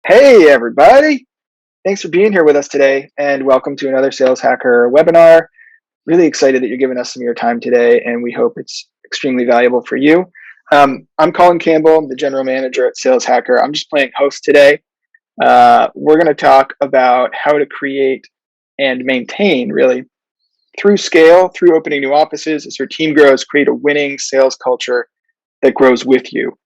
Hey, everybody. Thanks for being here with us today, and welcome to another Sales Hacker webinar. Really excited that you're giving us some of your time today, and we hope it's extremely valuable for you. I'm Colin Campbell, I'm the general manager at Sales Hacker. I'm just playing host today. We're going to talk about how to create and maintain, really, through scale, through opening new offices, as your team grows, create a winning sales culture that grows with you.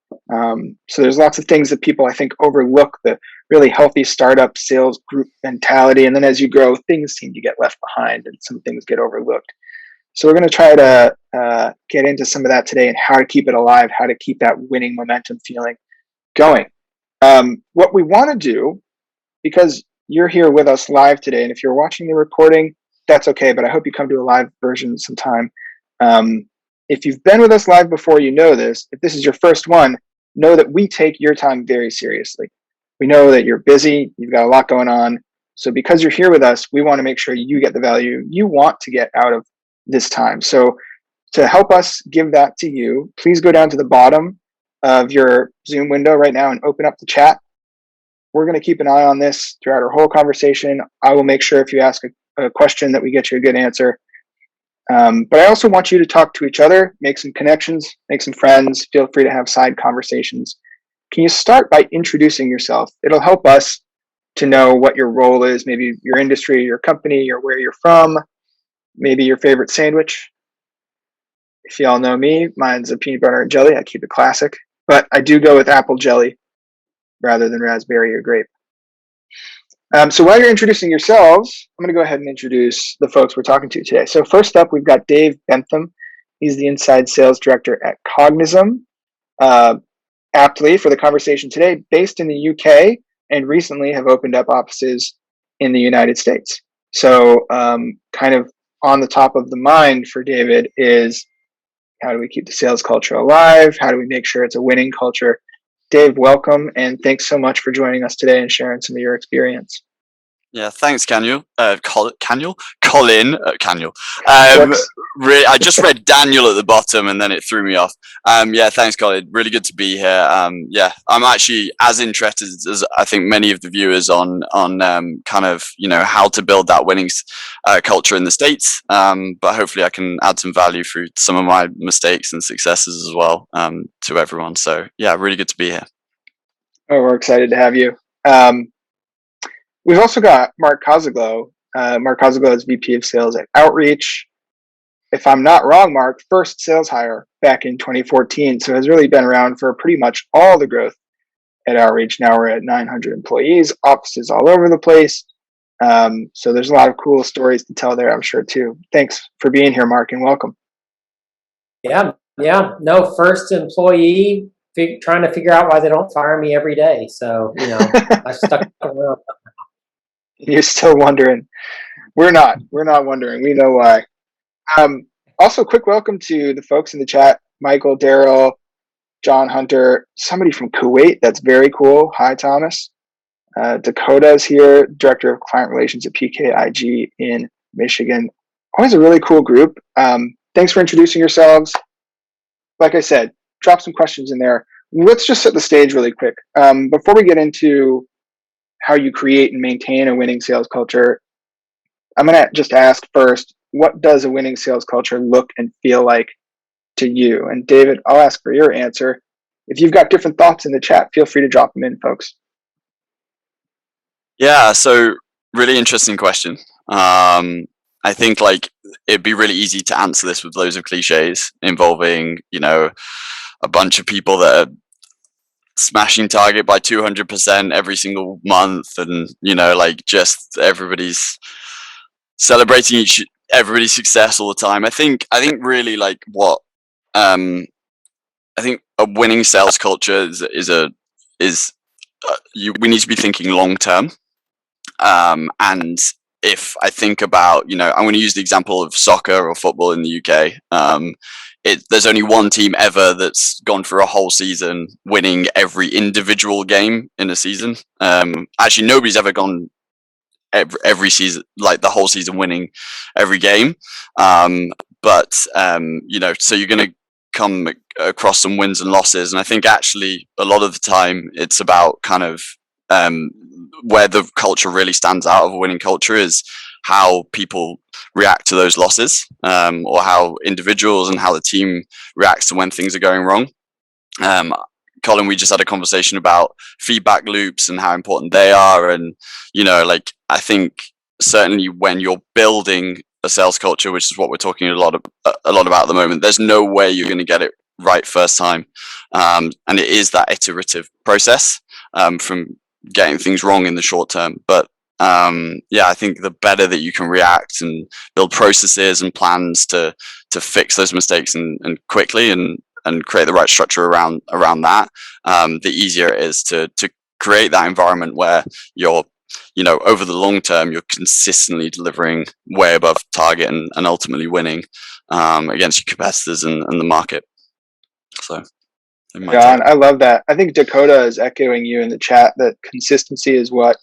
So there's lots of things that people I think overlook, the really healthy startup sales group mentality. And then as you grow, things seem to get left behind and some things get overlooked. So we're going to try to get into some of that today and how to keep it alive, how to keep that winning momentum feeling going. What we want to do, because you're here with us live today, and if you're watching the recording, that's okay, but I hope you come to a live version sometime. If you've been with us live before, you know this. If this is your first one, know that we take your time very seriously. We know that you're busy, you've got a lot going on. So because you're here with us, we want to make sure you get the value you want to get out of this time. So to help us give that to you, please go down to the bottom of your Zoom window right now and open up the chat. We're going to keep an eye on this throughout our whole conversation. I will make sure if you ask a question that we get you a good answer. But I also want you to talk to each other, make some connections, make some friends. Feel free to have side conversations. Can you start by introducing yourself? It'll help us to know what your role is, maybe your industry, your company, or where you're from, maybe your favorite sandwich. If you all know me, mine's a peanut butter and jelly. I keep it classic, but I do go with apple jelly rather than raspberry or grape. So while you're introducing yourselves, I'm going to go ahead and introduce the folks we're talking to today. So first up, we've got Dave Bentham. He's the inside sales director at Cognism. Aptly for the conversation today, based in the UK and recently have opened up offices in the United States. So kind of on the top of the mind for David is how do we keep the sales culture alive? How do we make sure it's a winning culture? Dave, welcome, and thanks so much for joining us today and sharing some of your experience. Yeah, thanks, Caniel. Colin, Caniel. Works. I just read Daniel at the bottom, and then it threw me off. Yeah, thanks, Colin. Really good to be here. Yeah, I'm actually as interested as I think many of the viewers on kind of how to build that winning culture in the States. But hopefully, I can add some value through some of my mistakes and successes as well to everyone. So yeah, really good to be here. Oh, we're excited to have you. We've also got Mark Kozaglo. Mark Kozaglo is VP of Sales at Outreach. If I'm not wrong, Mark, first sales hire back in 2014, so has really been around for pretty much all the growth at Outreach. Now we're at 900 employees, offices all over the place. So there's a lot of cool stories to tell there, I'm sure, too. Thanks for being here, Mark, and welcome. Yeah. No, first employee trying to figure out why they don't fire me every day. So, I stuck around. You're still wondering. We're not wondering. We know why. Also, quick welcome to the folks in the chat. Michael, Daryl, John Hunter, somebody from Kuwait. That's very cool. Hi, Thomas. Dakota's here, Director of Client Relations at PKIG in Michigan. Always a really cool group. Thanks for introducing yourselves. Like I said, drop some questions in there. Let's just set the stage really quick. Before we get into how you create and maintain a winning sales culture, I'm going to just ask first, what does a winning sales culture look and feel like to you? And David, I'll ask for your answer. If you've got different thoughts in the chat, feel free to drop them in, folks. Yeah, so really interesting question. I think it'd be really easy to answer this with loads of cliches involving, a bunch of people that are smashing target by 200% every single month, and just everybody's celebrating everybody's success all the time. I think really what I think a winning sales culture we need to be thinking long term. And if I think about, I'm going to use the example of soccer or football in the UK. There's only one team ever that's gone for a whole season winning every individual game in a season. Actually, nobody's ever gone every season, like the whole season, winning every game. But so you're going to come across some wins and losses, and I think actually a lot of the time it's about kind of where the culture really stands out of a winning culture is how people react to those losses, or how individuals and how the team reacts to when things are going wrong. Colin, we just had a conversation about feedback loops and how important they are. And, like, I think certainly when you're building a sales culture, which is what we're talking a lot about at the moment, there's no way you're going to get it right first time. And it is that iterative process, from getting things wrong in the short term. But I think the better that you can react and build processes and plans to fix those mistakes and quickly and create the right structure around that, the easier it is to create that environment where you're, over the long term, you're consistently delivering way above target and ultimately winning against your competitors and the market. So, John, I love that. I think Dakota is echoing you in the chat that consistency is what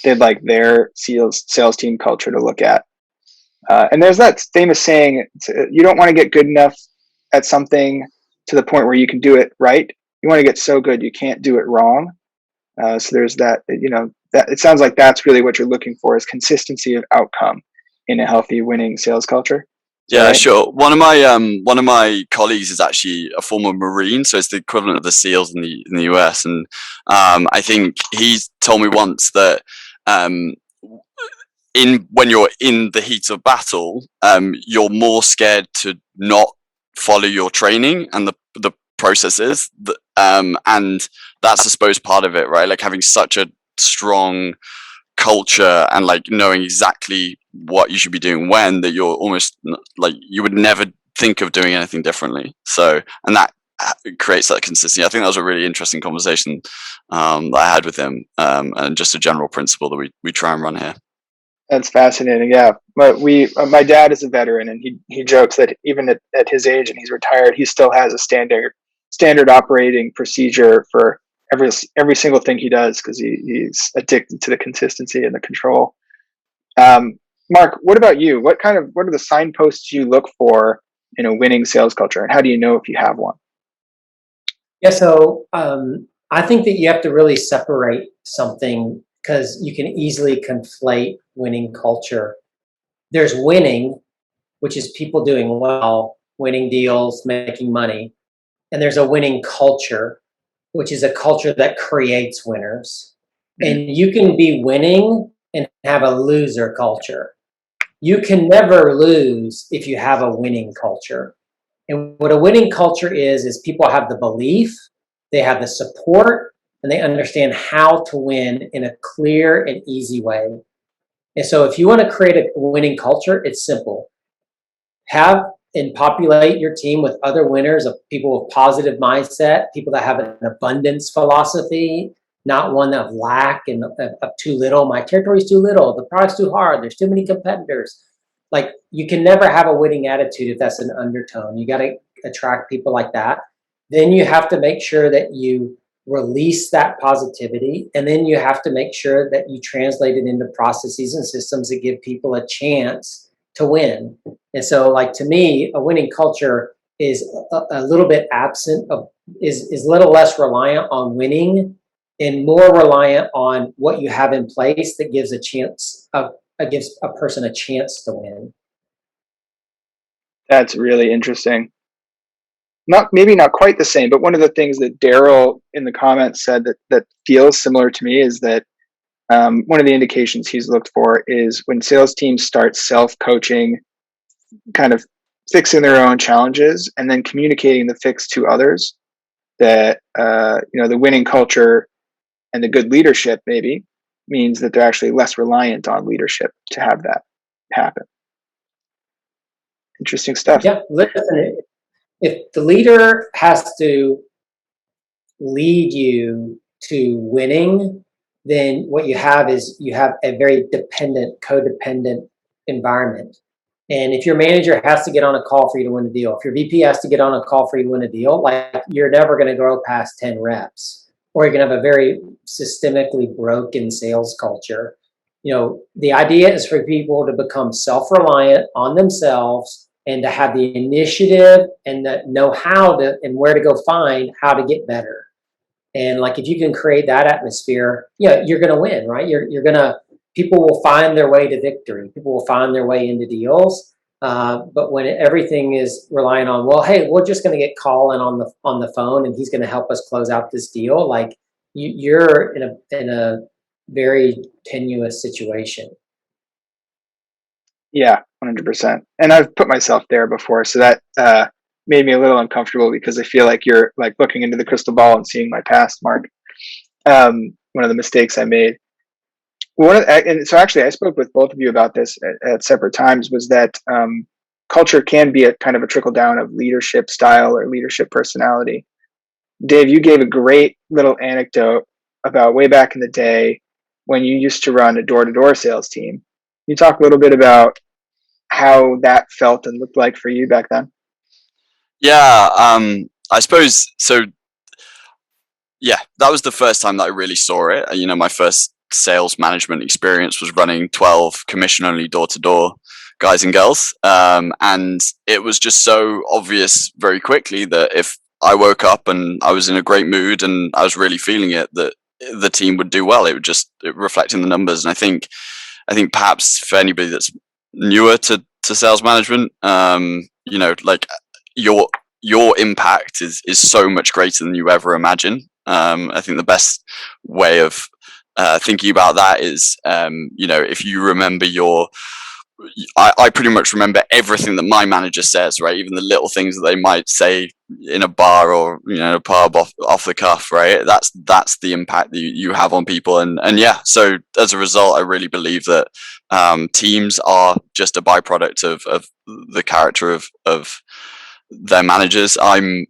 they'd like their sales team culture to look at. And there's that famous saying, you don't want to get good enough at something to the point where you can do it right. You want to get so good you can't do it wrong. So there's that, that it sounds like that's really what you're looking for, is consistency of outcome in a healthy, winning sales culture. Yeah, right? Sure. One of my colleagues is actually a former Marine, so it's the equivalent of the SEALs in the US. And I think he told me once that when you're in the heat of battle, you're more scared to not follow your training and the processes, and that's, I suppose, part of it, right? Like having such a strong culture and like knowing exactly what you should be doing when, that you're almost like you would never think of doing anything differently. So, and that creates that consistency. I think that was a really interesting conversation that I had with him, and just a general principle that we try and run here. That's fascinating. Yeah, but my dad is a veteran, and he jokes that even at his age, and he's retired, he still has a standard operating procedure for every single thing he does, because he's addicted to the consistency and the control. Mark, what about you? What are the signposts you look for in a winning sales culture, and how do you know if you have one? Yeah, so I think that you have to really separate something, because you can easily conflate winning culture. There's winning, which is people doing well, winning deals, making money. And there's a winning culture, which is a culture that creates winners. Mm-hmm. And you can be winning and have a loser culture. You can never lose if you have a winning culture. And what a winning culture is people have the belief, they have the support, and they understand how to win in a clear and easy way. And so if you want to create a winning culture, it's simple. Have and populate your team with other winners, of people with positive mindset, people that have an abundance philosophy, not one of lack and of too little. My territory is too little. The product's too hard. There's too many competitors. Like, you can never have a winning attitude if that's an undertone. You got to attract people like that. Then you have to make sure that you release that positivity, and then you have to make sure that you translate it into processes and systems that give people a chance to win. And so, like, to me, a winning culture is a little bit absent of, is a little less reliant on winning and more reliant on what you have in place that gives gives a person a chance to win. That's really interesting. Maybe not quite the same, but one of the things that Daryl in the comments said that feels similar to me is that one of the indications he's looked for is when sales teams start self-coaching, kind of fixing their own challenges and then communicating the fix to others, that the winning culture and the good leadership maybe means that they're actually less reliant on leadership to have that happen. Interesting stuff. Yeah, listen, if the leader has to lead you to winning, then what you have is you have a very codependent environment. And if your manager has to get on a call for you to win a deal, if your VP has to get on a call for you to win a deal, like, you're never going to grow past 10 reps, or you're going to have a very systemically broken sales culture. The idea is for people to become self-reliant on themselves and to have the initiative and the know how to and where to go find how to get better. And like, if you can create that atmosphere, yeah, you're going to win, right? You're going to, people will find their way to victory. People will find their way into deals. But when everything is relying on, well, hey, we're just going to get Colin on the phone and he's going to help us close out this deal. Like, you're in a very tenuous situation. Yeah, 100%. And I've put myself there before, so that made me a little uncomfortable because I feel like you're like looking into the crystal ball and seeing my past, Mark. One of the mistakes I made. And so actually, I spoke with both of you about this at separate times. Was that culture can be a kind of a trickle down of leadership style or leadership personality. Dave, you gave a great little anecdote about way back in the day when you used to run a door to door sales team. Can you talk a little bit about how that felt and looked like for you back then? Yeah, I suppose so. Yeah, that was the first time that I really saw it. You know, my first sales management experience was running 12 commission only door to door guys and girls. And it was just so obvious very quickly that if I woke up and I was in a great mood and I was really feeling it, that the team would do well. It would just reflect in the numbers. And I think perhaps for anybody that's newer to sales management, you know, like your impact is so much greater than you ever imagine. I think the best way of thinking about that is, you know, if you remember I pretty much remember everything that my manager says, right? Even the little things that they might say in a bar or, you know, a pub off the cuff, right? That's the impact that you have on people. And yeah, so as a result, I really believe that teams are just a byproduct of the character of their managers. I'm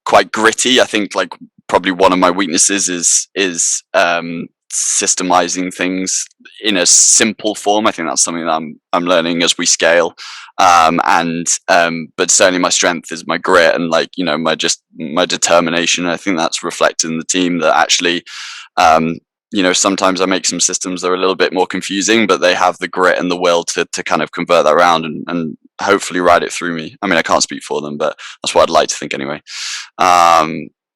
quite gritty. I think like probably one of my weaknesses is systemizing things in a simple form. I think that's something that I'm learning as we scale. But certainly my strength is my grit and, like, you know, my determination. I think that's reflected in the team that actually, you know, sometimes I make some systems that are a little bit more confusing, but they have the grit and the will to kind of convert that around and hopefully ride it through me. I mean, I can't speak for them, but that's what I'd like to think anyway.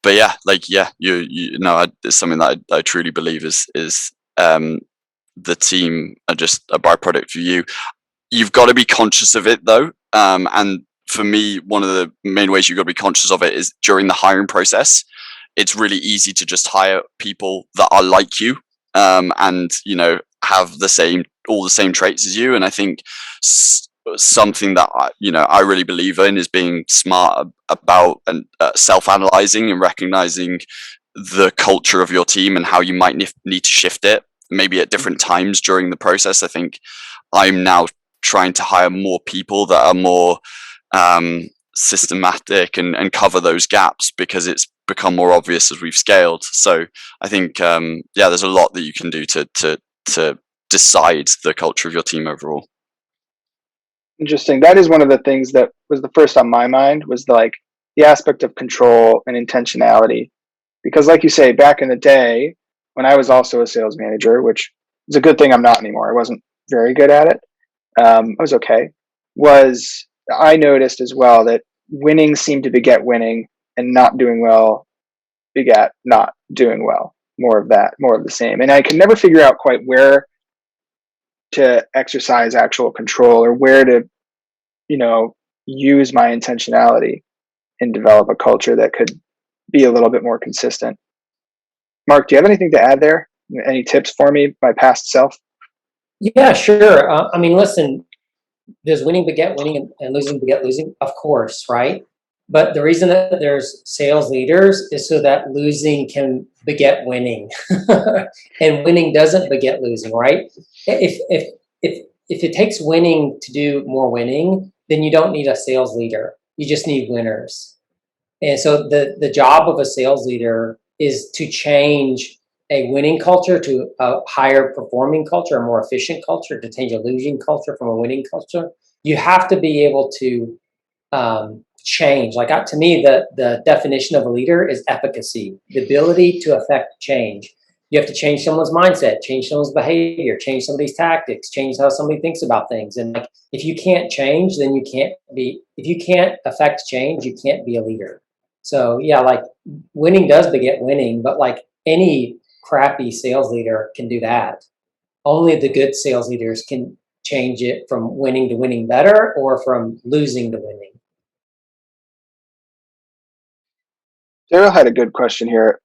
But yeah, like, yeah, you know, it's something that I truly believe is the team are just a byproduct for you. You've got to be conscious of it though. And for me, one of the main ways you've got to be conscious of it is during the hiring process. It's really easy to just hire people that are like you, and, you know, have all the same traits as you. And I think something that I really believe in is being smart about and self-analyzing and recognizing the culture of your team and how you might need to shift it, maybe at different times during the process. I think I'm now trying to hire more people that are more systematic and cover those gaps because it's become more obvious as we've scaled. So I think yeah, there's a lot that you can do to decide the culture of your team overall. Interesting. That is one of the things that was the first on my mind, was like the aspect of control and intentionality. Because like you say, back in the day when I was also a sales manager, which is a good thing I'm not anymore. I wasn't very good at it. I was okay. I noticed as well that winning seemed to beget winning, and not doing well begat not doing well. More of that, more of the same. And I could never figure out quite where to exercise actual control, or where to, you know, use my intentionality and develop a culture that could be a little bit more consistent. Mark, do you have anything to add there? Any tips for me, my past self? Yeah, sure. I mean, listen, does winning beget winning and losing beget losing? Of course, right? But the reason that there's sales leaders is so that losing can beget winning, and winning doesn't beget losing, right? If it takes winning to do more winning, then you don't need a sales leader. You just need winners. And so the job of a sales leader is to change a winning culture to a higher performing culture, a more efficient culture, to change a losing culture from a winning culture. You have to be able to change. Like, to me, the definition of a leader is efficacy, the ability to affect change. You have to change someone's mindset, change someone's behavior, change somebody's tactics, change how somebody thinks about things. And like, if you can't change, then you can't be. If you can't affect change, you can't be a leader. So yeah, like winning does beget winning, but like any crappy sales leader can do that. Only the good sales leaders can change it from winning to winning better or from losing to winning. Daryl had a good question here.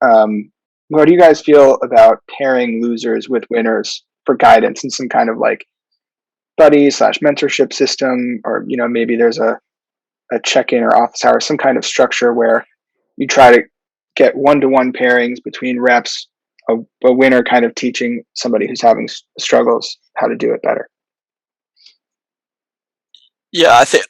What do you guys feel about pairing losers with winners for guidance and some kind of like buddy slash mentorship system, or maybe there's a check-in or office hour, some kind of structure where you try to get one-to-one pairings between reps, a winner kind of teaching somebody who's having struggles how to do it better. Yeah, I think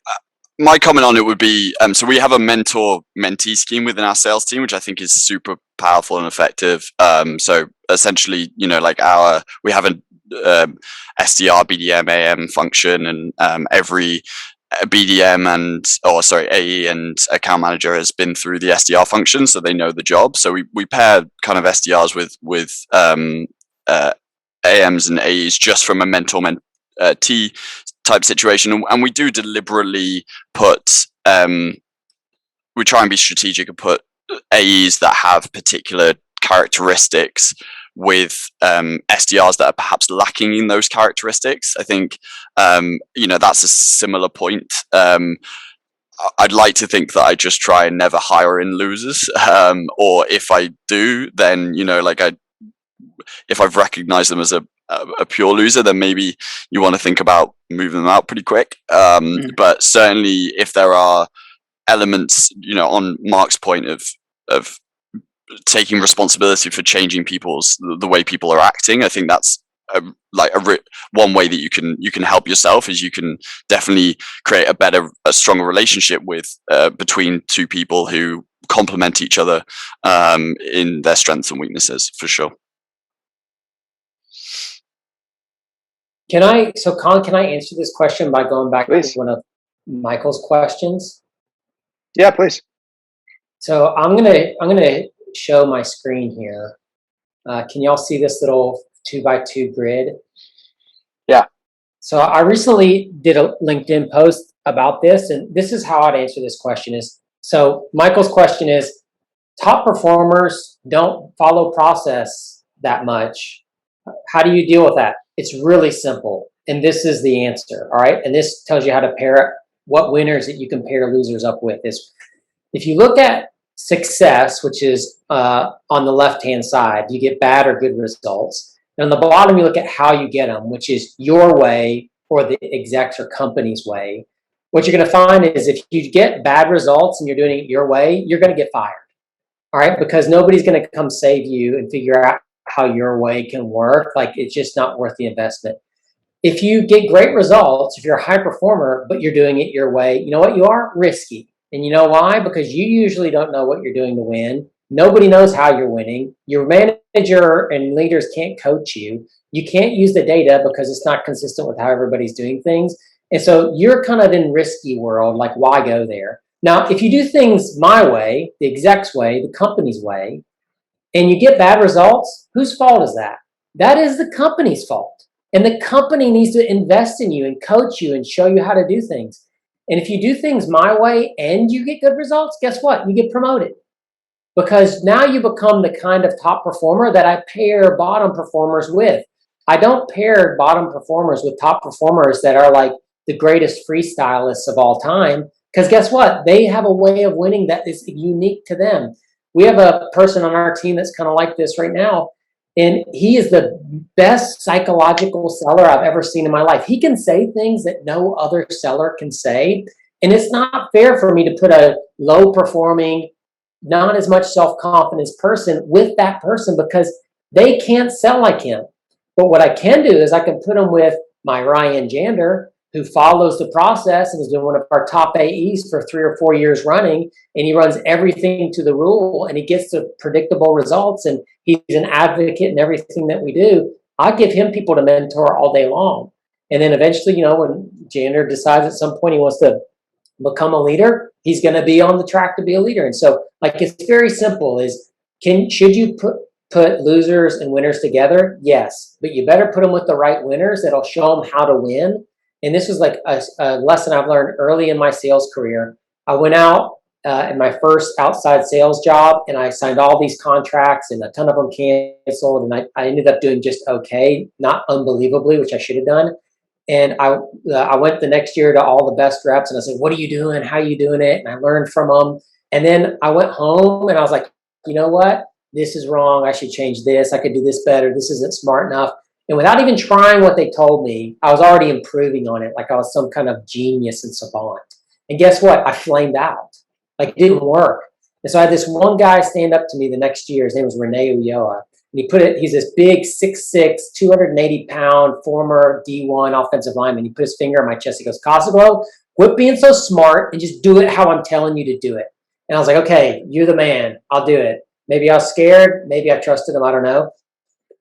my comment on it would be, so we have a mentor-mentee scheme within our sales team, which I think is super powerful and effective. So essentially, like we have an SDR, BDM, AM function, and every BDM AE and account manager has been through the SDR function, so they know the job. So we pair kind of SDRs with AMs and AEs just from a mentor-mentee type situation, and we do deliberately put we try and be strategic and put AEs that have particular characteristics with SDRs that are perhaps lacking in those characteristics. I think that's a similar point. I'd like to think that I just try and never hire in losers, or if I do, then if I've recognized them as a pure loser, then maybe you want to think about moving them out pretty quick. But certainly, if there are elements, on Mark's point of taking responsibility for changing the way people are acting, I think that's one way that you can help yourself is you can definitely create a stronger relationship between two people who complement each other in their strengths and weaknesses, for sure. Colin, can I answer this question by going back Please. to one of Michael's questions? Yeah, please. So I'm gonna show my screen here. Can y'all see this little 2x2 grid? Yeah. So I recently did a LinkedIn post about this, and this is how I'd answer this question so Michael's question is, top performers don't follow process that much. How do you deal with that? It's really simple, and this is the answer, all right? And this tells you how to pair what winners that you can pair losers up with. Is if you look at success, which is on the left-hand side, you get bad or good results. And on the bottom, you look at how you get them, which is your way or the exec's or company's way. What you're going to find is if you get bad results and you're doing it your way, you're going to get fired, all right? Because nobody's going to come save you and figure out how your way can work. Like, it's just not worth the investment. If you get great results, if you're a high performer, but you're doing it your way, you know what? You are risky. And you know why? Because you usually don't know what you're doing to win. Nobody knows how you're winning. Your manager and leaders can't coach you. You can't use the data because it's not consistent with how everybody's doing things. And so you're kind of in risky world, like, why go there? Now, if you do things my way, the exec's way, the company's way, and you get bad results, whose fault is that? That is the company's fault. And the company needs to invest in you and coach you and show you how to do things. And if you do things my way and you get good results, guess what? You get promoted. Because now you become the kind of top performer that I pair bottom performers with. I don't pair bottom performers with top performers that are like the greatest freestylists of all time. Because guess what? They have a way of winning that is unique to them. We have a person on our team that's kind of like this right now. And he is the best psychological seller I've ever seen in my life. He can say things that no other seller can say. And it's not fair for me to put a low performing, not as much self-confidence person with that person because they can't sell like him. But what I can do is I can put him with my Ryan Jander, who follows the process and has been one of our top AEs for 3 or 4 years running. And he runs everything to the rule and he gets the predictable results. And he's an advocate in everything that we do. I give him people to mentor all day long. And then eventually, when Jander decides at some point he wants to become a leader, he's going to be on the track to be a leader. And so, it's very simple. Should you put losers and winners together? Yes, but you better put them with the right winners that'll show them how to win. And this was like a lesson I've learned early in my sales career. I went out in my first outside sales job, and I signed all these contracts, and a ton of them canceled, and I ended up doing just okay, not unbelievably, which I should have done. And I went the next year to all the best reps, and I said, "What are you doing? How are you doing it?" And I learned from them. And then I went home, and I was like, "You know what? This is wrong. I should change this. I could do this better. This isn't smart enough." And without even trying what they told me, I was already improving on it, like I was some kind of genius and savant. And guess what? I flamed out. Like it didn't work. And so I had this one guy stand up to me the next year. His name was Rene Ulloa. And he's this big 6'6", 280-pound former D1 offensive lineman. He put his finger on my chest. He goes, "Cosgrove, quit being so smart and just do it how I'm telling you to do it." And I was like, "Okay, you're the man. I'll do it." Maybe I was scared. Maybe I trusted him. I don't know.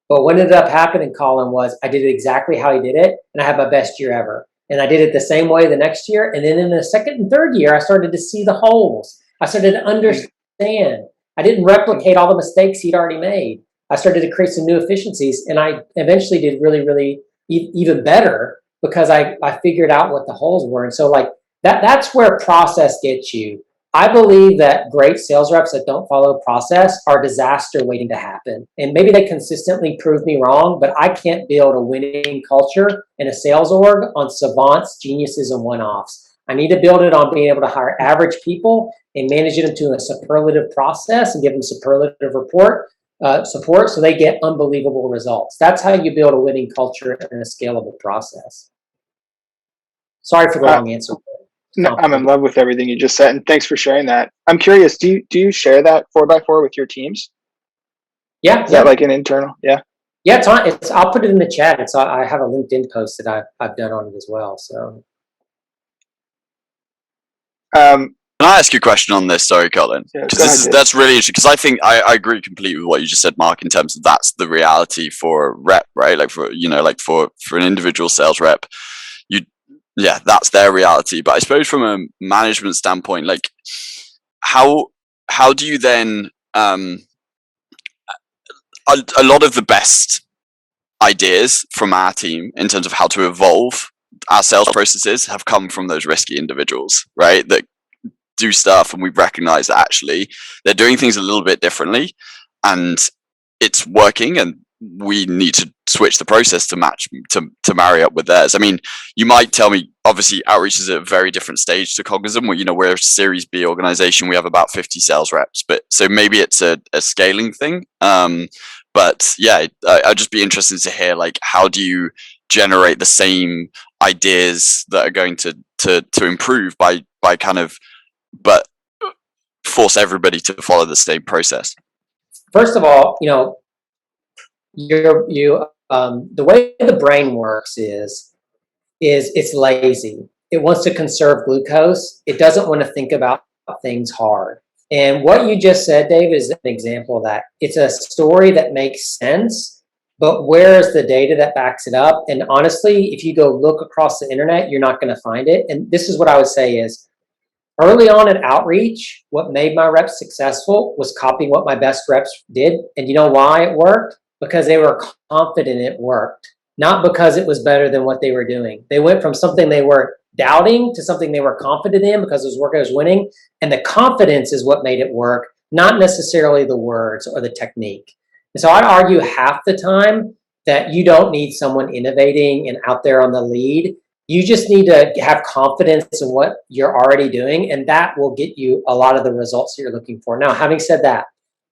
But what ended up happening, Colin, was I did it exactly how he did it, and I had my best year ever. And I did it the same way the next year. And then in the second and third year, I started to see the holes. I started to understand. I didn't replicate all the mistakes he'd already made. I started to create some new efficiencies, and I eventually did really, really even better because I figured out what the holes were. And so like that's where process gets you. I believe that great sales reps that don't follow process are disaster waiting to happen. And maybe they consistently prove me wrong, but I can't build a winning culture in a sales org on savants, geniuses, and one-offs. I need to build it on being able to hire average people and manage them to a superlative process and give them superlative support so they get unbelievable results. That's how you build a winning culture in a scalable process. Sorry for the long answer. No, I'm in love with everything you just said, and thanks for sharing that. I'm curious, do you share that 4x4 with your teams? Yeah. Is that like an internal? Yeah. Yeah, I'll put it in the chat. I have a LinkedIn post that I've done on it as well. So. Can I ask you a question on this? Sorry, Colin, because Yeah, that's really interesting. Because I think I agree completely with what you just said, Mark. In terms of that's the reality for a rep, right? Like for for an individual sales rep, that's their reality. But I suppose from a management standpoint, like how do you then a lot of the best ideas from our team in terms of how to evolve our sales processes have come from those risky individuals, right? That do stuff and we recognize that actually they're doing things a little bit differently and it's working, and we need to switch the process to match to marry up with theirs. I mean, you might tell me obviously outreach is at a very different stage to Cognizant, where we're a Series B organization. We have about 50 sales reps, but so maybe it's a scaling thing. But yeah, I'd just be interested to hear, like, how do you generate the same ideas that are going to improve by kind of, but force everybody to follow the same process? First of all, the way the brain works is it's lazy. It wants to conserve glucose. It doesn't want to think about things hard. And what you just said, David, is an example of that. It's a story that makes sense, but where's the data that backs it up? And honestly, if you go look across the internet, you're not going to find it. And this is what I would say is, early on at outreach, what made my reps successful was copying what my best reps did. And you know why it worked? Because they were confident it worked, not because it was better than what they were doing. They went from something they were doubting to something they were confident in because it was working, it was winning. And the confidence is what made it work, not necessarily the words or the technique. And so I'd argue half the time that you don't need someone innovating and out there on the lead. You just need to have confidence in what you're already doing, and that will get you a lot of the results that you're looking for. Now, having said that,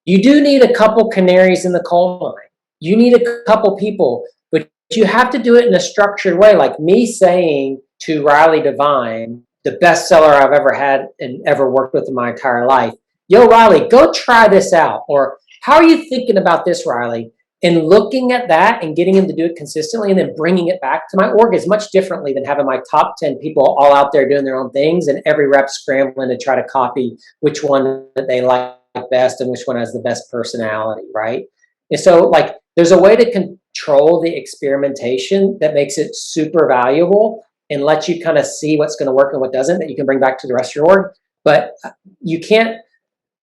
you do need a couple canaries in the coal mine. You need a couple people, but you have to do it in a structured way. Like me saying to Riley Devine, the best seller I've ever had and ever worked with in my entire life, "Yo, Riley, go try this out." Or, "How are you thinking about this, Riley?" And looking at that and getting him to do it consistently and then bringing it back to my org is much differently than having my top 10 people all out there doing their own things and every rep scrambling to try to copy which one that they like best and which one has the best personality, right? And so, like, there's a way to control the experimentation that makes it super valuable and lets you kind of see what's going to work and what doesn't, that you can bring back to the rest of your org. But you can't,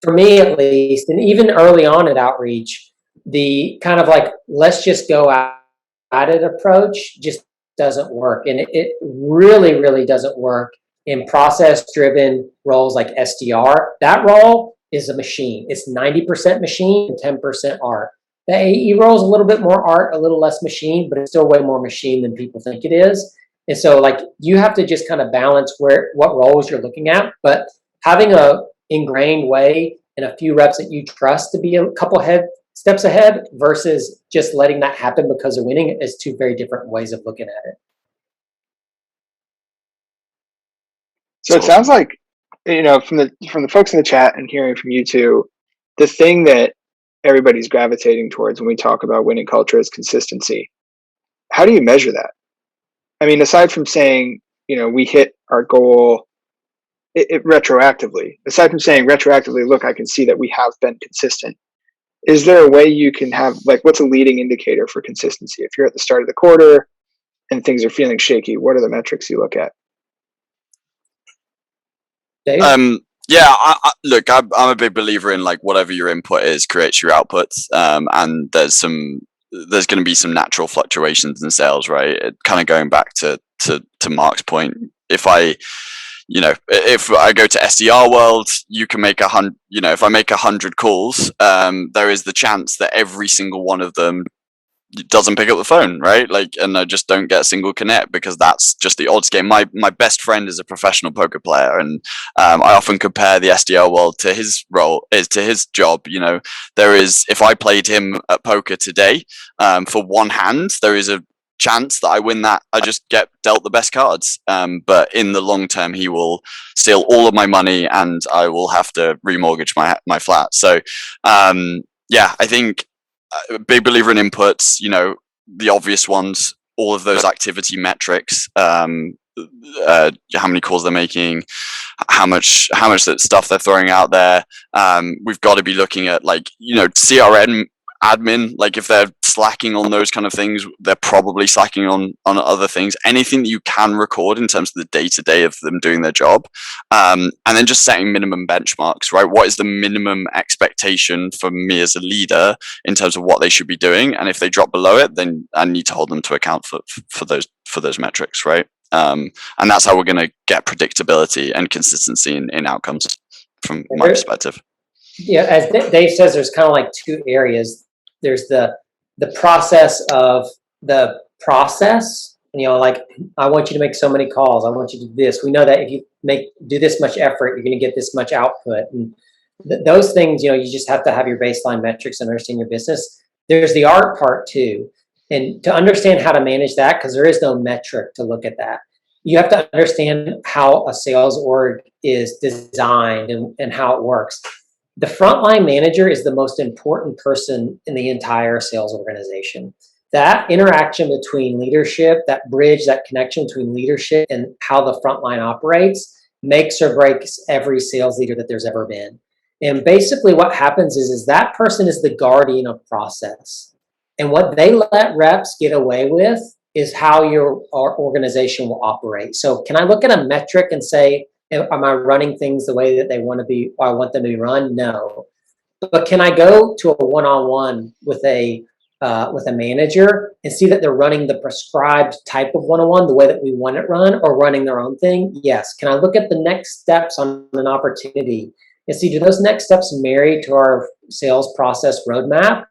for me at least, and even early on at outreach, the kind of like, let's just go at it approach just doesn't work. And it really, really doesn't work In process-driven roles like SDR, that role is a machine. It's 90% machine and 10% art. The AE role is a little bit more art, a little less machine, but it's still way more machine than people think it is. And so like you have to just kind of balance what roles you're looking at, but having a ingrained way and a few reps that you trust to be a couple steps ahead versus just letting that happen because of winning is two very different ways of looking at it. So it sounds like, from the folks in the chat and hearing from you two, the thing that everybody's gravitating towards when we talk about winning culture is consistency. How do you measure that? I mean, aside from saying, we hit our goal retroactively, look, I can see that we have been consistent. Is there a way you can have, like, what's a leading indicator for consistency? If you're at the start of the quarter and things are feeling shaky, what are the metrics you look at? Dave? Yeah, look, I'm a big believer in, like, whatever your input is creates your output, and there's going to be some natural fluctuations in sales, right? Kind of going back to Mark's point. If I go to SDR world, you can make 100. If I make 100 calls, there is the chance that every single one of them doesn't pick up the phone, right? Like, and I just don't get a single connect because that's just the odds game. My best friend is a professional poker player, and I often compare the SDR world to his job. There is, if I played him at poker today, for one hand, there is a chance that I win that. I just get dealt the best cards. But in the long term, he will steal all of my money, and I will have to remortgage my flat. So, yeah, I think. Big believer in inputs, the obvious ones, all of those activity metrics, how many calls they're making, how much that stuff they're throwing out there. We've got to be looking at, like, CRM admin, like, if they're slacking on those kind of things, they're probably slacking on other things. Anything that you can record in terms of the day-to-day of them doing their job, and then just setting minimum benchmarks, right? What is the minimum expectation for me as a leader in terms of what they should be doing? And if they drop below it, then I need to hold them to account for those metrics, right? And that's how we're going to get predictability and consistency in outcomes from my perspective. Yeah, as Dave says, there's kind of like two areas. There's the process of the process. Like, I want you to make so many calls. I want you to do this. We know that if you do this much effort, you're going to get this much output. And those things, you just have to have your baseline metrics and understand your business. There's the art part too. And to understand how to manage that, because there is no metric to look at that, you have to understand how a sales org is designed and how it works. The frontline manager is the most important person in the entire sales organization. That interaction between leadership, that bridge, that connection between leadership and how the frontline operates makes or breaks every sales leader that there's ever been. And basically what happens is that person is the guardian of process. And what they let reps get away with is how our organization will operate. So can I look at a metric and say, am I running things the way that they want to be, or I want them to be run? No. But can I go to a one-on-one with a manager and see that they're running the prescribed type of one-on-one the way that we want it run, or running their own thing? Yes. Can I look at the next steps on an opportunity and see, do those next steps marry to our sales process roadmap,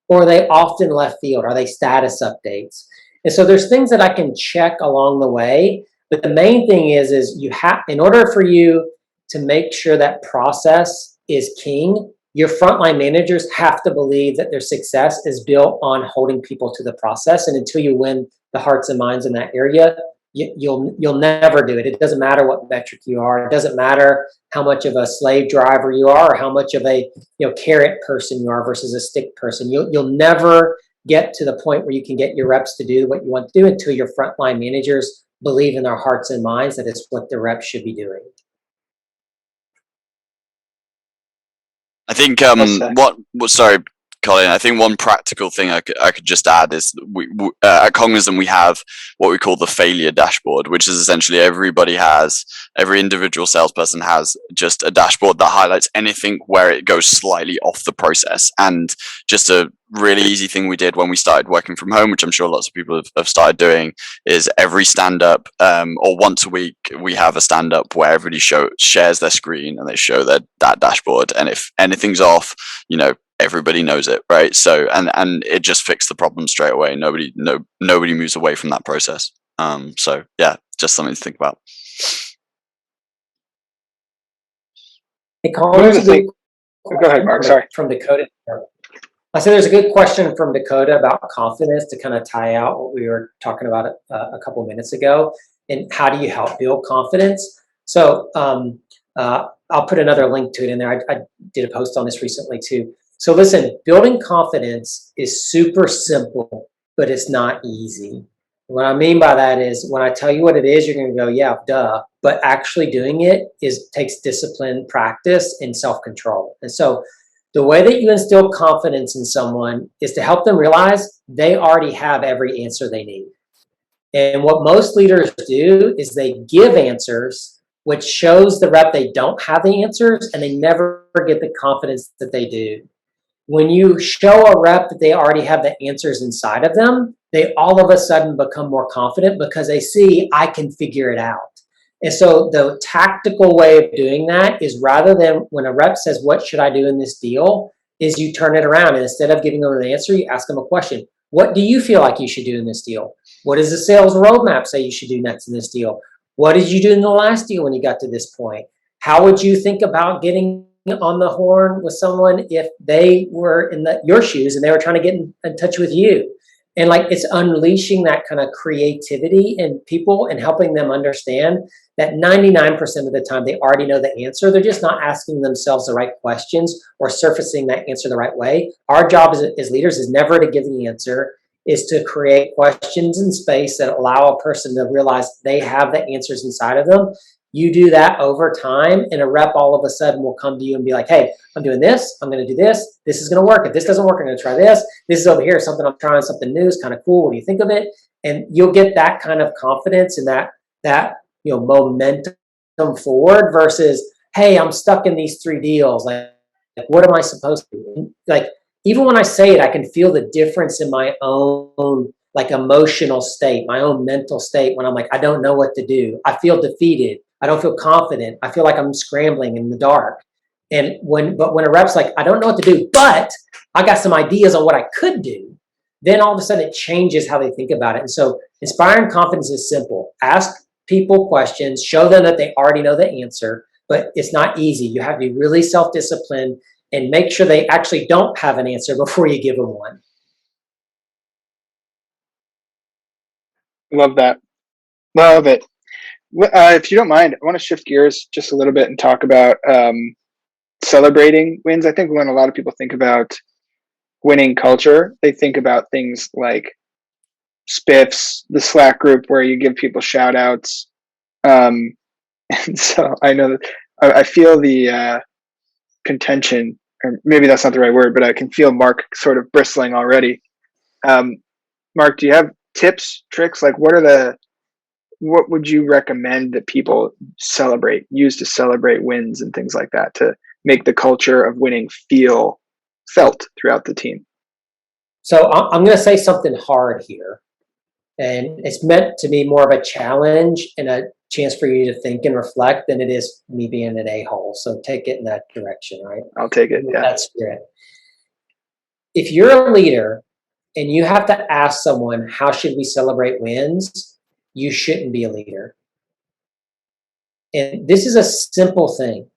or are they often left field? Are they status updates? And so there's things that I can check along the way. But the main thing is you have, in order for you to make sure that process is king, your frontline managers have to believe that their success is built on holding people to the process. And until you win the hearts and minds in that area, you'll never do it. It doesn't matter what metric you are. It doesn't matter how much of a slave driver you are, or how much of a carrot person you are versus a stick person. You'll never get to the point where you can get your reps to do what you want to do until your frontline managers believe in their hearts and minds that it's what the reps should be doing. I think Sorry, Colin, I think one practical thing I could just add is we at Cognizant we have what we call the failure dashboard, which is essentially every individual salesperson has just a dashboard that highlights anything where it goes slightly off the process. And just a really easy thing we did when we started working from home, which I'm sure lots of people have started doing, is every stand up or once a week we have a stand up where everybody shares their screen and they show that dashboard, and if anything's off, everybody knows it, right? So and it just fixed the problem straight away. Nobody moves away from that process. So yeah, just something to think about. Hey, Colin, go ahead, Mark. Sorry. From Dakota. I said there's a good question from Dakota about confidence to kind of tie out what we were talking about a couple minutes ago, and how do you help build confidence? So I'll put another link to it in there. I did a post on this recently too. So listen, building confidence is super simple, but it's not easy. What I mean by that is when I tell you what it is, you're going to go, yeah, duh. But actually doing it takes discipline, practice, and self-control. And so the way that you instill confidence in someone is to help them realize they already have every answer they need. And what most leaders do is they give answers, which shows the rep they don't have the answers, and they never get the confidence that they do. When you show a rep that they already have the answers inside of them, they all of a sudden become more confident because they see, I can figure it out. And so the tactical way of doing that is, rather than when a rep says, what should I do in this deal, is you turn it around, and instead of giving them an answer, you ask them a question. What do you feel like you should do in this deal? What does the sales roadmap say you should do next in this deal? What did you do in the last deal when you got to this point? How would you think about getting on the horn with someone if they were in your shoes and they were trying to get in touch with you? And it's unleashing that kind of creativity in people and helping them understand that 99% of the time they already know the answer. They're just not asking themselves the right questions or surfacing that answer the right way. Our job as leaders is never to give the answer, is to create questions in space that allow a person to realize they have the answers inside of them. You do that over time, and a rep all of a sudden will come to you and be like, hey, I'm doing this, I'm going to do this, this is going to work. If this doesn't work, I'm going to try this. This is over here, something I'm trying, something new, is kind of cool. What do you think of it? And you'll get that kind of confidence and that momentum forward versus, hey, I'm stuck in these 3 deals. Like what am I supposed to do? Even when I say it, I can feel the difference in my own emotional state, my own mental state, when I'm like, I don't know what to do. I feel defeated. I don't feel confident. I feel like I'm scrambling in the dark. But when a rep's like, I don't know what to do, but I got some ideas on what I could do, then all of a sudden it changes how they think about it. And so inspiring confidence is simple. Ask people questions, show them that they already know the answer, but it's not easy. You have to be really self-disciplined and make sure they actually don't have an answer before you give them one. Love that. Love it. If you don't mind, I want to shift gears just a little bit and talk about celebrating wins. I think when a lot of people think about winning culture, they think about things like spiffs, the Slack group where you give people shout outs. And so I know that I feel the contention, or maybe that's not the right word, but I can feel Mark sort of bristling already. Mark, do you have tips, tricks? What would you recommend that people use to celebrate wins and things like that to make the culture of winning feel felt throughout the team? So I'm going to say something hard here, and it's meant to be more of a challenge and a chance for you to think and reflect than it is me being an a-hole. So take it in that direction, right? I'll take it. Yeah. That's great. If you're a leader and you have to ask someone, how should we celebrate wins? You shouldn't be a leader. And this is a simple thing.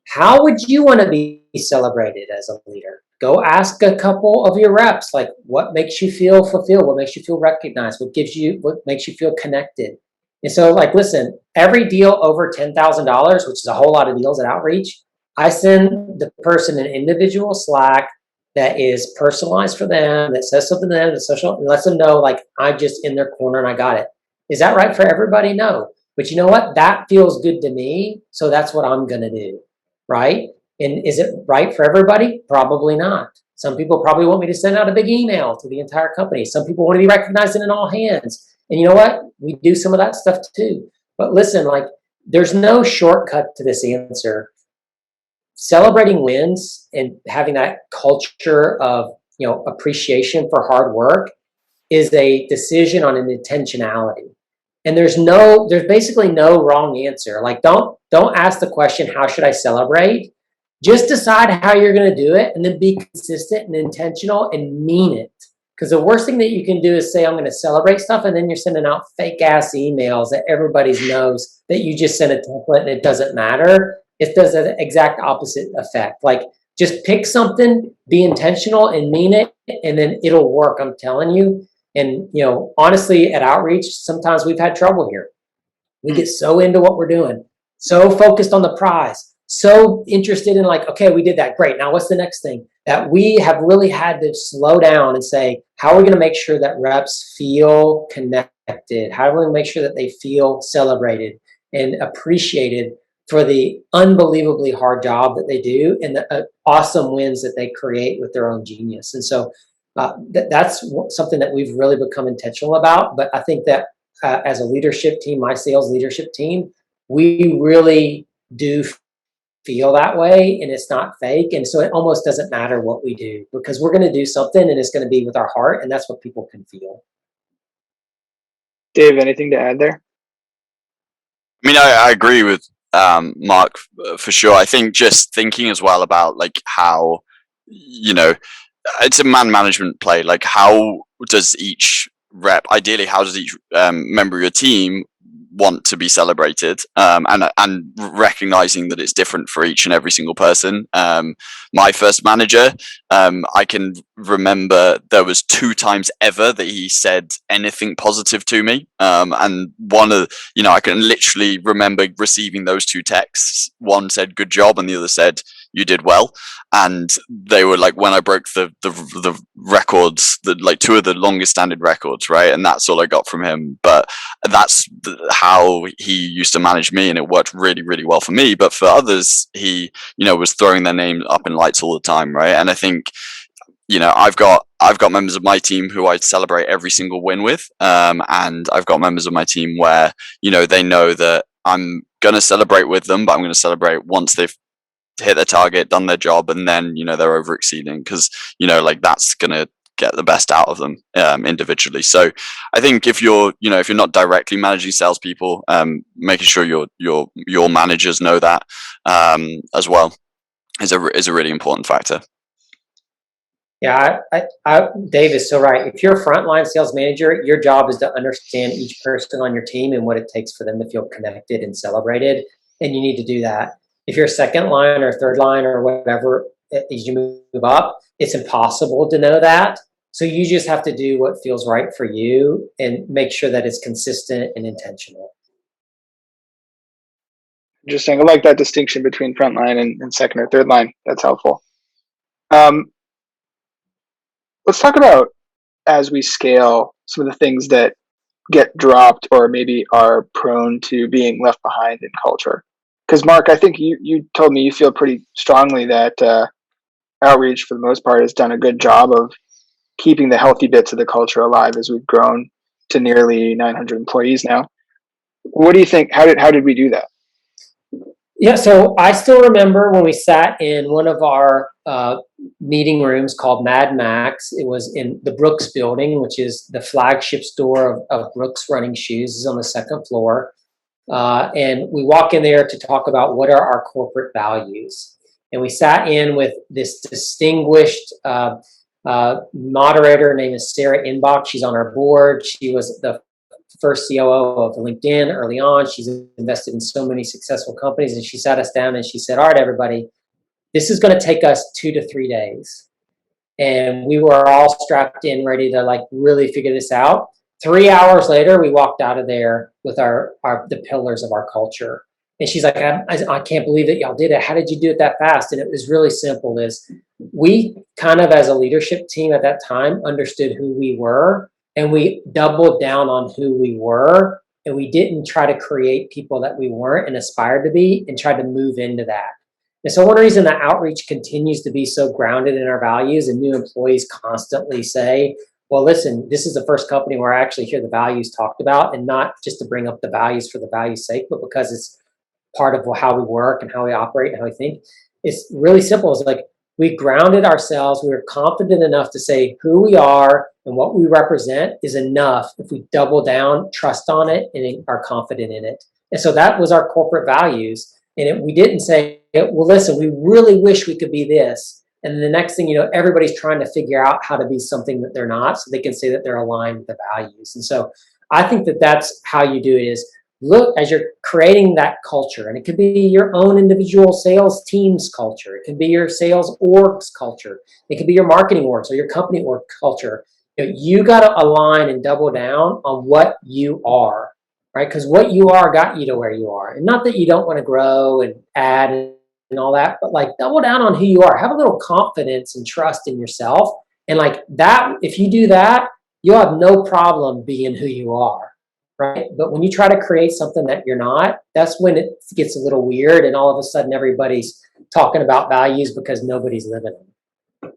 How would you want to be celebrated as a leader? Go ask a couple of your reps, what makes you feel fulfilled? What makes you feel recognized? What makes you feel connected? And so listen, every deal over $10,000, which is a whole lot of deals at Outreach, I send the person an individual Slack that is personalized for them, that says something to them, that social, and lets them know, I'm just in their corner and I got it. Is that right for everybody? No. But you know what? That feels good to me, so that's what I'm going to do, right? And is it right for everybody? Probably not. Some people probably want me to send out a big email to the entire company. Some people want to be recognized in all hands. And you know what? We do some of that stuff too. But listen, like, there's no shortcut to this answer. Celebrating wins and having that culture of, appreciation for hard work is a decision on an intentionality. And there's basically no wrong answer. Like, don't ask the question, how should I celebrate? Just decide how you're going to do it, and then be consistent and intentional and mean it. Because the worst thing that you can do is say, I'm going to celebrate stuff, and then you're sending out fake ass emails that everybody knows that you just sent a template and it doesn't matter. It does the exact opposite effect. Like, just pick something, be intentional and mean it, and then it'll work, I'm telling you. And, honestly, at Outreach, sometimes we've had trouble here. We get so into what we're doing, so focused on the prize, so interested in, like, okay, we did that, great, now what's the next thing? That we have really had to slow down and say, how are we going to make sure that reps feel connected? How are we going to make sure that they feel celebrated and appreciated for the unbelievably hard job that they do and the awesome wins that they create with their own genius? And so that's something that we've really become intentional about. But I think that as a leadership team, my sales leadership team, we really do feel that way, and it's not fake. And so it almost doesn't matter what we do, because we're going to do something and it's going to be with our heart, and that's what people can feel. Dave, anything to add there? I mean, I agree with Mark for sure. I think just thinking as well about, like, how, it's a man management play. Like, how does each rep, ideally, how does each member of your team want to be celebrated, and recognizing that it's different for each and every single person. My first manager, I can remember there was 2 times ever that he said anything positive to me, and one of, I can literally remember receiving those 2 texts. One said good job and the other said you did well, and they were like, when I broke the records, like 2 of the longest standing records, right? And that's all I got from him. But that's how he used to manage me, and it worked really, really well for me. But for others, he, was throwing their name up in lights all the time, right? And I think, I've got members of my team who I celebrate every single win with, and I've got members of my team where, they know that I'm gonna celebrate with them, but I'm gonna celebrate once they've hit their target, done their job, and then, they're over exceeding, because, like, that's gonna get the best out of them individually. So I think if you're not directly managing salespeople, making sure your managers know that as well is a really important factor. Yeah, Dave is so right. If you're a frontline sales manager, your job is to understand each person on your team and what it takes for them to feel connected and celebrated, and you need to do that. If you're second line or third line or whatever, as you move up, it's impossible to know that. So you just have to do what feels right for you and make sure that it's consistent and intentional. Interesting. I like that distinction between frontline and second or third line. That's helpful. Let's talk about, as we scale, some of the things that get dropped or maybe are prone to being left behind in culture. Because Mark, I think you told me you feel pretty strongly that Outreach, for the most part, has done a good job of keeping the healthy bits of the culture alive as we've grown to nearly 900 employees now. What do you think? How did we do that? Yeah, so I still remember when we sat in one of our meeting rooms called Mad Max. It was in the Brooks building, which is the flagship store of Brooks Running Shoes. It's on the 2nd floor. And we walk in there to talk about what are our corporate values. And we sat in with this distinguished moderator named Sarah Inbach. She's on our board. She was the first COO of LinkedIn early on. She's invested in so many successful companies. And she sat us down and she said, all right, everybody, this is going to take us 2 to 3 days. And we were all strapped in, ready to, like, really figure this out. 3 hours later, we walked out of there with the pillars of our culture. And she's like, I can't believe that y'all did it. How did you do it that fast? And it was really simple. We kind of, as a leadership team at that time, understood who we were, and we doubled down on who we were. And we didn't try to create people that we weren't and aspired to be and tried to move into that. And so one reason that outreach continues to be so grounded in our values, and new employees constantly say, well, listen, this is the first company where I actually hear the values talked about, and not just to bring up the values for the value's sake, but because it's part of how we work and how we operate and how we think. It's really simple. It's like we grounded ourselves. We were confident enough to say who we are and what we represent is enough if we double down, trust on it, and are confident in it. And so that was our corporate values. And we didn't say, well, listen, we really wish we could be this. And then the next thing you know, everybody's trying to figure out how to be something that they're not, so they can say that they're aligned with the values. And so I think that that's how you do it, is look as you're creating that culture. And it could be your own individual sales team's culture. It can be your sales org's culture. It could be your marketing org or your company org culture. You got to align and double down on what you are, right? Because what you are got you to where you are. And not that you don't want to grow and add and all that, but like double down on who you are. Have a little confidence and trust in yourself. And like that, if you do that, you'll have no problem being who you are, right? But when you try to create something that you're not, that's when it gets a little weird, and all of a sudden everybody's talking about values because nobody's living them.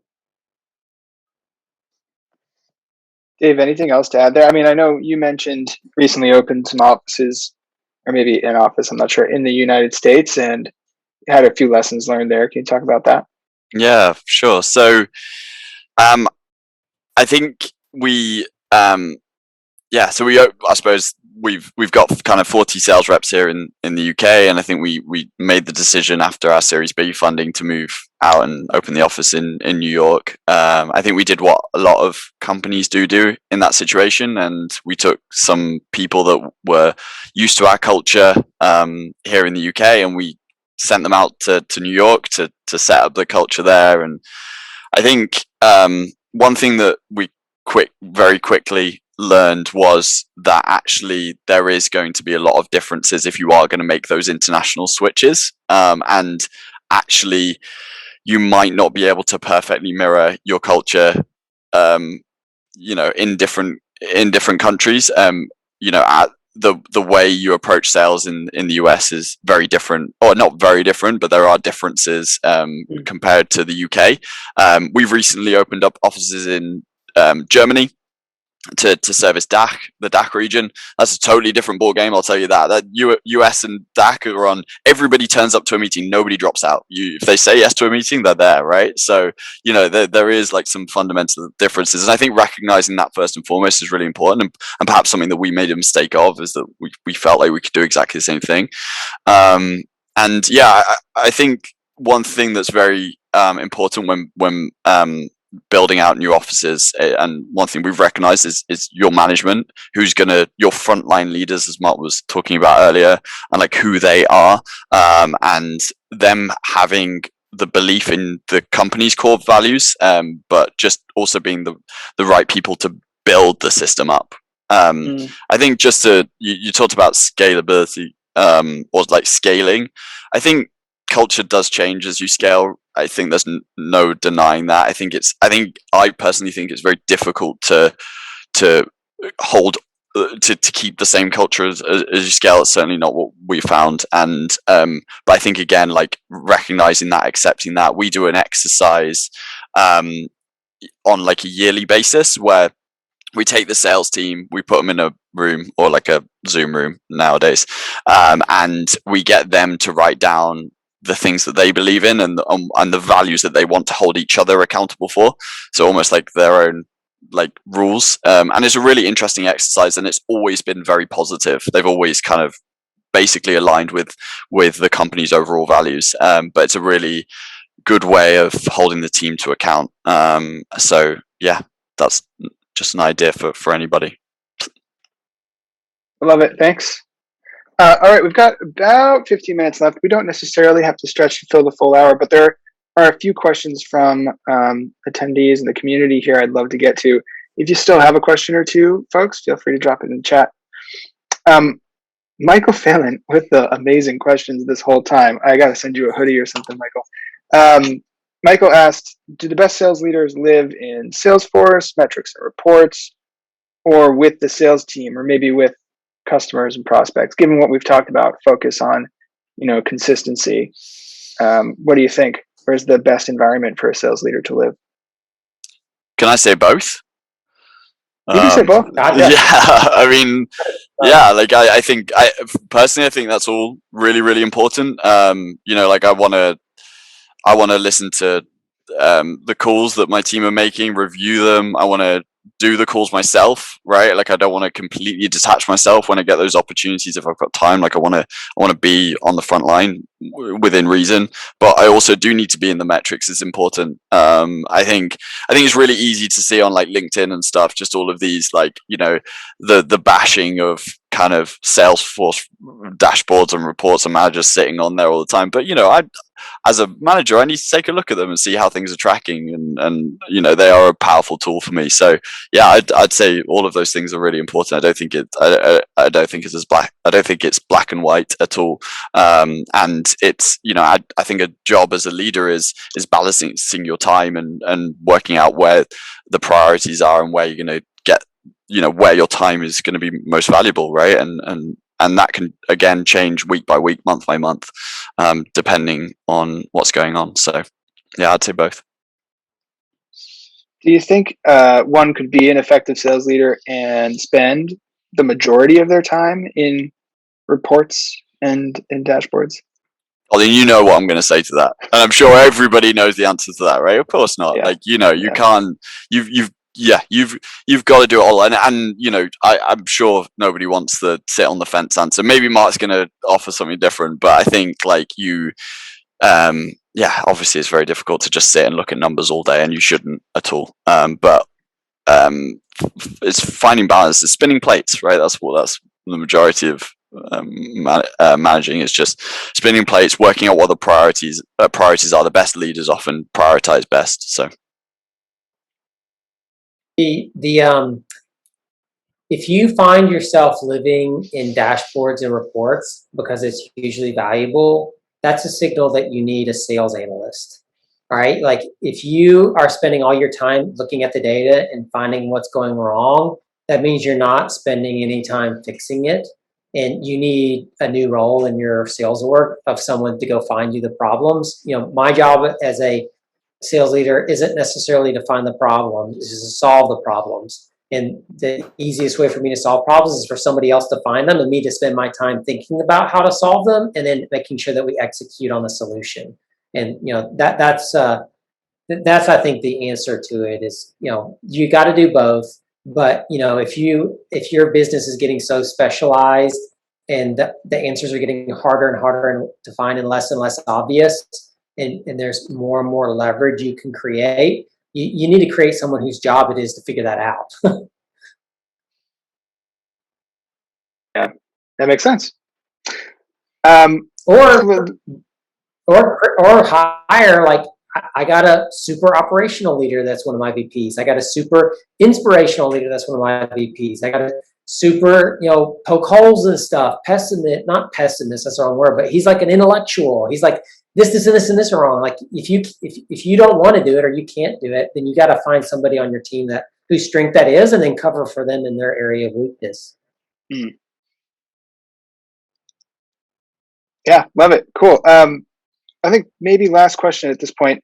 Dave, anything else to add there? I mean, I know you mentioned recently opened some offices, or maybe an office, I'm not sure, in the United States, and had a few lessons learned there. Can you talk about that? Yeah, sure. So um, I think I suppose we've got kind of 40 sales reps here in the UK, and I think we made the decision after our Series B funding to move out and open the office in New York. I think we did what a lot of companies do in that situation, and we took some people that were used to our culture here in the UK, and we sent them out to New York to set up the culture there. And I think one thing that we very quickly learned was that actually there is going to be a lot of differences if you are going to make those international switches, and actually you might not be able to perfectly mirror your culture in different countries. At the way you approach sales in the US is very different, or not very different, but there are differences compared to the UK. We've recently opened up offices in Germany to service the DACH region. That's a totally different ball game, I'll tell you that. US and DACH are on. Everybody turns up to a meeting, nobody drops out. If they say yes to a meeting, they're there, right? So there is like some fundamental differences, and I think recognizing that first and foremost is really important. And perhaps something that we made a mistake of is that we felt like we could do exactly the same thing. And yeah, I think one thing that's very important when building out new offices, and one thing we've recognized is your management, your frontline leaders, as Mark was talking about earlier, and like who they are, and them having the belief in the company's core values, but just also being the right people to build the system up. I think you talked about scalability, or like scaling. I think culture does change as you scale. I think there's no denying that. I personally think it's very difficult to hold to keep the same culture as you scale. It's certainly not what we found. And but I think again, like recognizing that, accepting that, we do an exercise on like a yearly basis where we take the sales team, we put them in a room, or like a Zoom room nowadays, and we get them to write down the things that they believe in, and the values that they want to hold each other accountable for. So almost like their own like rules. And it's a really interesting exercise, and it's always been very positive. They've always kind of basically aligned with the company's overall values. But it's a really good way of holding the team to account. So yeah, that's just an idea for anybody. I love it. Thanks. All right, we've got about 15 minutes left. We don't necessarily have to stretch to fill the full hour, but there are a few questions from attendees in the community here I'd love to get to. If you still have a question or two, folks, feel free to drop it in the chat. Michael Phelan with the amazing questions this whole time. I got to send you a hoodie or something, Michael. Michael asked, do the best sales leaders live in Salesforce, metrics and reports, or with the sales team, or maybe with customers and prospects, given what we've talked about, focus on, consistency? What do you think? Where's the best environment for a sales leader to live? Can I say both? You can say both. Yeah, I mean, yeah, like I think personally, I think that's all really, really important. Like I want to listen to the calls that my team are making, review them. I want to do the calls myself, right? Like I don't want to completely detach myself when I get those opportunities. If I've got time, like I want to be on the front line within reason, but I also do need to be in the metrics. It's important. I think it's really easy to see on like LinkedIn and stuff, just all of these like, the bashing of kind of Salesforce dashboards and reports and managers sitting on there all the time. But as a manager, I need to take a look at them and see how things are tracking, and they are a powerful tool for me. So yeah, I'd say all of those things are really important. I don't think it's as black. I don't think it's black and white at all. And it's I think a job as a leader is balancing your time and working out where the priorities are and where you're going to get where your time is going to be most valuable, right? And that can again change week by week, month by month, depending on what's going on. So yeah, I'd say both. Do you think one could be an effective sales leader and spend the majority of their time in reports and in dashboards? Well, then you know what I'm going to say to that, and I'm sure everybody knows the answer to that, right? Of course not. Yeah. Like you can't. You've got to do it all, and I'm sure nobody wants the sit on the fence answer. Maybe Mark's going to offer something different, but I think like obviously it's very difficult to just sit and look at numbers all day, and you shouldn't at all. But it's finding balance. It's spinning plates, right? That's the majority of managing is just spinning plates, working out what the priorities are. The best leaders often prioritize best. So if you find yourself living in dashboards and reports because it's hugely valuable, that's a signal that you need a sales analyst. All right. Like if you are spending all your time looking at the data and finding what's going wrong, that means you're not spending any time fixing it. And you need a new role in your sales work of someone to go find you the problems. My job as a sales leader isn't necessarily to find the problems, it's to solve the problems. And the easiest way for me to solve problems is for somebody else to find them and me to spend my time thinking about how to solve them and then making sure that we execute on the solution. And that's I think the answer to it is, you got to do both. But if your business is getting so specialized and the answers are getting harder and harder to find and less obvious, and there's more and more leverage you can create, you need to create someone whose job it is to figure that out. Yeah, that makes sense. Or hire, like, I got a super operational leader that's one of my VPs. I got a super inspirational leader that's one of my VPs. I got a super, poke holes and stuff, not pessimist, that's the wrong word, but he's like an intellectual. He's like, this and this and this are wrong. Like if you don't want to do it or you can't do it, then you got to find somebody on your team whose strength that is, and then cover for them in their area of weakness. Yeah, love it. Cool. I think maybe last question at this point,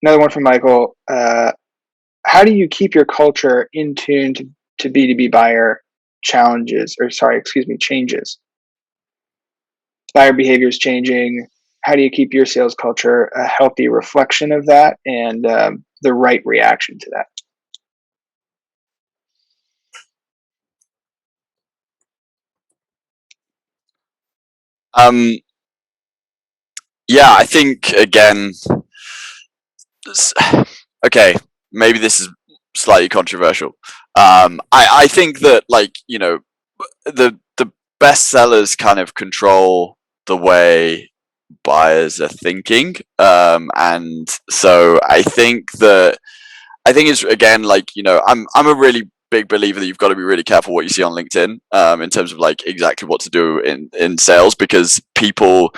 another one from Michael. How do you keep your culture in tune to B2B buyer changes? Buyer behavior is changing. How do you keep your sales culture a healthy reflection of that and the right reaction to that? Yeah, I think again, okay, maybe this is slightly controversial. I think that the best sellers kind of control the way buyers are thinking, and so I think it's again I'm a really big believer that you've got to be really careful what you see on LinkedIn, in terms of like exactly what to do in sales, because people,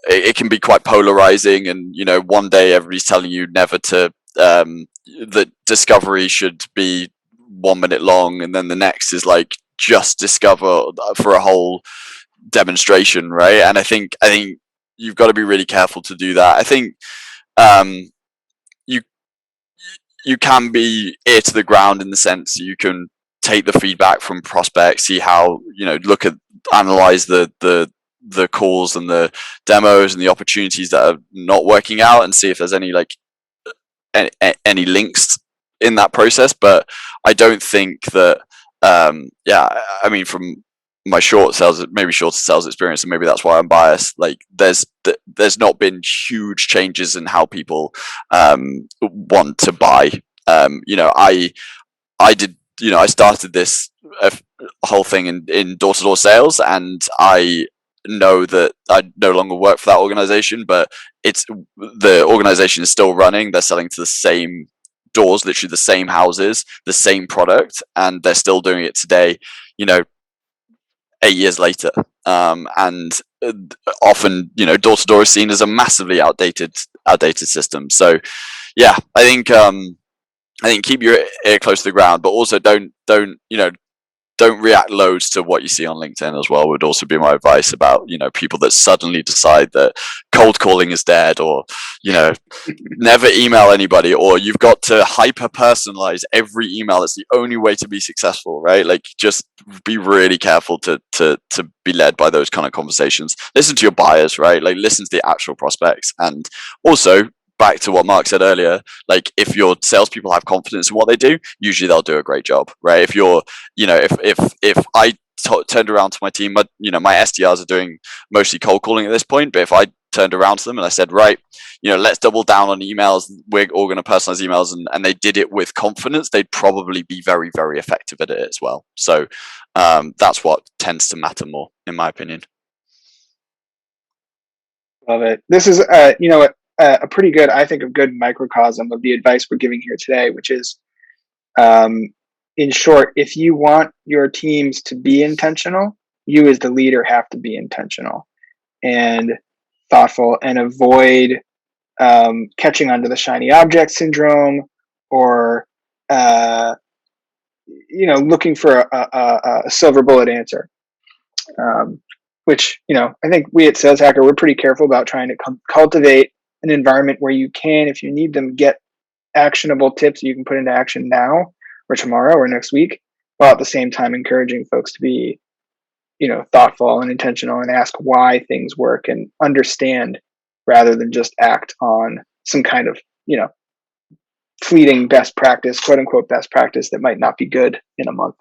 it can be quite polarizing, and one day everybody's telling you never to that discovery should be 1 minute long, and then the next is like just discover for a whole demonstration, right? And I think you've got to be really careful to do that. I think you you can be ear to the ground in the sense you can take the feedback from prospects, see how, look at, analyze the calls and the demos and the opportunities that are not working out, and see if there's any any links in that process. But I don't think that I mean, from my shorter sales experience, and maybe that's why I'm biased, like there's not been huge changes in how people want to buy. I started this whole thing in door-to-door sales, and I know that I no longer work for that organization, but the organization is still running. They're selling to the same doors, literally the same houses, the same product, and they're still doing it today, 8 years later. And often, door-to-door is seen as a massively outdated system. So yeah, I think keep your ear close to the ground, but also don't react loads to what you see on LinkedIn as well, would also be my advice about, people that suddenly decide that cold calling is dead, or, never email anybody, or you've got to hyper personalize every email. That's the only way to be successful, right? Like, just be really careful to be led by those kind of conversations. Listen to your buyers, right? Like, listen to the actual prospects. And also, back to what Mark said earlier, like, if your salespeople have confidence in what they do, usually they'll do a great job, right? If you're, if I turned around to my team, my SDRs are doing mostly cold calling at this point, but if I turned around to them and I said, right, let's double down on emails, we're all going to personalize emails, and they did it with confidence, they'd probably be very, very effective at it as well. So that's what tends to matter more, in my opinion. Love it. This is, a pretty good, I think, a good microcosm of the advice we're giving here today, which is, in short, if you want your teams to be intentional, you as the leader have to be intentional and thoughtful, and avoid catching onto the shiny object syndrome, or looking for a silver bullet answer. Which, I think we at Sales Hacker, we're pretty careful about trying to cultivate an environment where you can, if you need them, get actionable tips you can put into action now or tomorrow or next week, while at the same time encouraging folks to be, thoughtful and intentional, and ask why things work and understand, rather than just act on some kind of, fleeting best practice, quote unquote best practice, that might not be good in a month.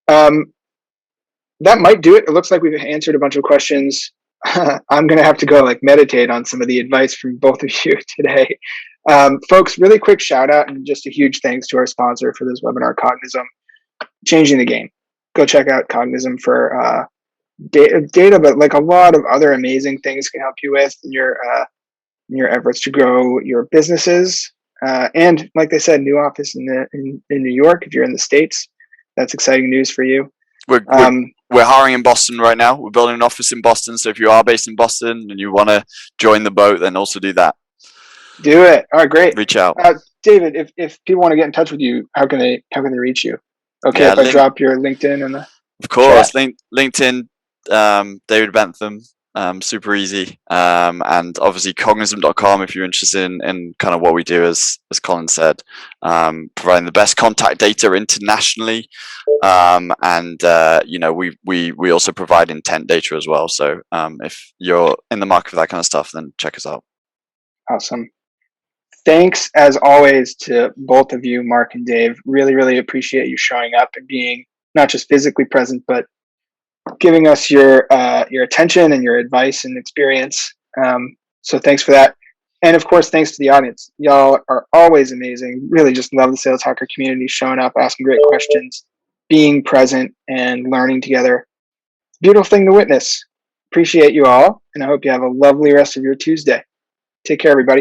That might do it. It looks like we've answered a bunch of questions. I'm going to have to go meditate on some of the advice from both of you today. Folks, really quick shout out and just a huge thanks to our sponsor for this webinar, Cognism, changing the game. Go check out Cognism for data, but a lot of other amazing things can help you with in your efforts to grow your businesses. And like they said, new office in New York. If you're in the States, that's exciting news for you. We're hiring in Boston right now. We're building an office in Boston. So if you are based in Boston and you want to join the boat, then also do that. Do it. All right, great. Reach out. David, if people want to get in touch with you, how can they reach you? Okay, if I drop your LinkedIn in the Of course, LinkedIn, David Bentham, super easy. And obviously Cognism.com if you're interested in kind of what we do, as Colin said, providing the best contact data internationally. And we also provide intent data as well. So if you're in the market for that kind of stuff, then check us out. Awesome. Thanks as always to both of you, Mark and Dave. Really, really appreciate you showing up and being not just physically present, but giving us your attention and your advice and experience. So thanks for that. And of course, thanks to the audience. Y'all are always amazing. Really just love the Sales Hacker community, showing up, asking great questions, being present, and learning together. Beautiful thing to witness. Appreciate you all, and I hope you have a lovely rest of your Tuesday. Take care, everybody.